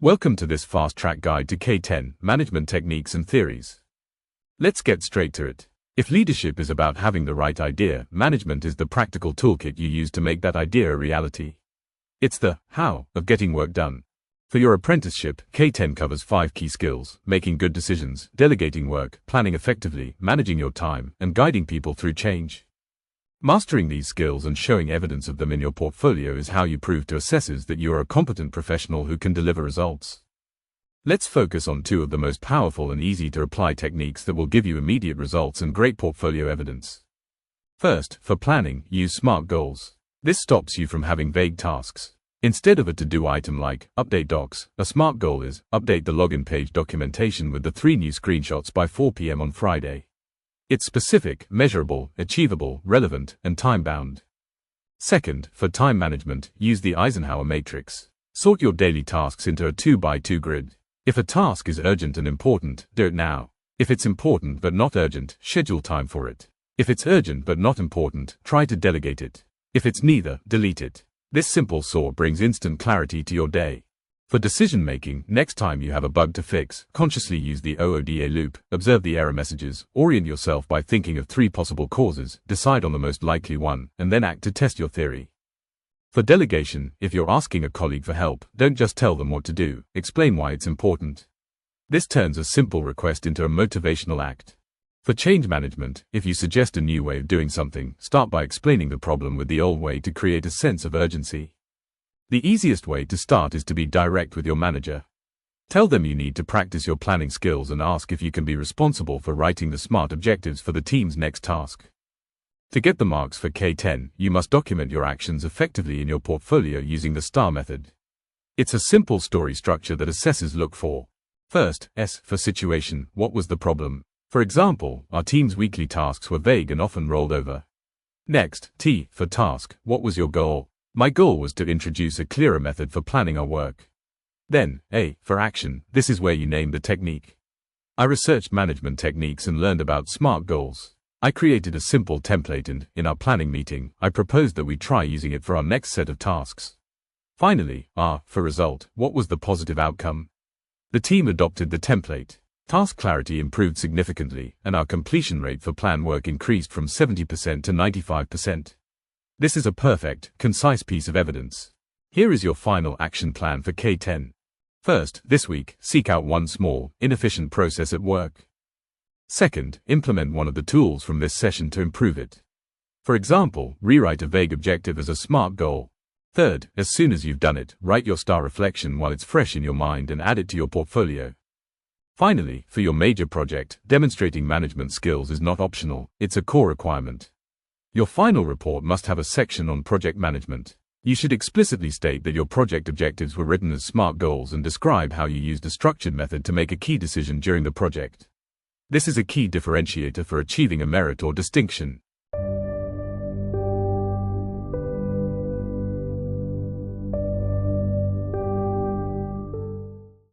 Welcome to this fast-track guide to K10 Management Techniques and Theories. Let's get straight to it. If leadership is about having the right idea, management is the practical toolkit you use to make that idea a reality. It's the how of getting work done. For your apprenticeship, K10 covers 5 key skills: making good decisions, delegating work, planning effectively, managing your time, and guiding people through change. Mastering these skills and showing evidence of them in your portfolio is how you prove to assessors that you are a competent professional who can deliver results. Let's focus on 2 of the most powerful and easy to apply techniques that will give you immediate results and great portfolio evidence. First, for planning, use SMART goals. This stops you from having vague tasks. Instead of a to-do item like update docs, a SMART goal is update the login page documentation with the 3 new screenshots by 4 p.m. on Friday. It's specific, measurable, achievable, relevant, and time-bound. Second, for time management, use the Eisenhower Matrix. Sort your daily tasks into a 2x2 grid. If a task is urgent and important, do it now. If it's important but not urgent, schedule time for it. If it's urgent but not important, try to delegate it. If it's neither, delete it. This simple sort brings instant clarity to your day. For decision-making, next time you have a bug to fix, consciously use the OODA loop, observe the error messages, orient yourself by thinking of 3 possible causes, decide on the most likely one, and then act to test your theory. For delegation, if you're asking a colleague for help, don't just tell them what to do, explain why it's important. This turns a simple request into a motivational act. For change management, if you suggest a new way of doing something, start by explaining the problem with the old way to create a sense of urgency. The easiest way to start is to be direct with your manager. Tell them you need to practice your planning skills and ask if you can be responsible for writing the SMART objectives for the team's next task. To get the marks for K10, you must document your actions effectively in your portfolio using the STAR method. It's a simple story structure that assessors look for. First, S for situation. What was the problem? For example, our team's weekly tasks were vague and often rolled over. Next, T for task. What was your goal? My goal was to introduce a clearer method for planning our work. Then, A for action. This is where you name the technique. I researched management techniques and learned about SMART goals. I created a simple template and, in our planning meeting, I proposed that we try using it for our next set of tasks. Finally, R for result. What was the positive outcome? The team adopted the template. Task clarity improved significantly, and our completion rate for plan work increased from 70% to 95%. This is a perfect, concise piece of evidence. Here is your final action plan for K10. First, this week, seek out one small, inefficient process at work. Second, implement one of the tools from this session to improve it. For example, rewrite a vague objective as a SMART goal. Third, as soon as you've done it, write your STAR reflection while it's fresh in your mind and add it to your portfolio. Finally, for your major project, demonstrating management skills is not optional, it's a core requirement. Your final report must have a section on project management. You should explicitly state that your project objectives were written as SMART goals and describe how you used a structured method to make a key decision during the project. This is a key differentiator for achieving a merit or distinction.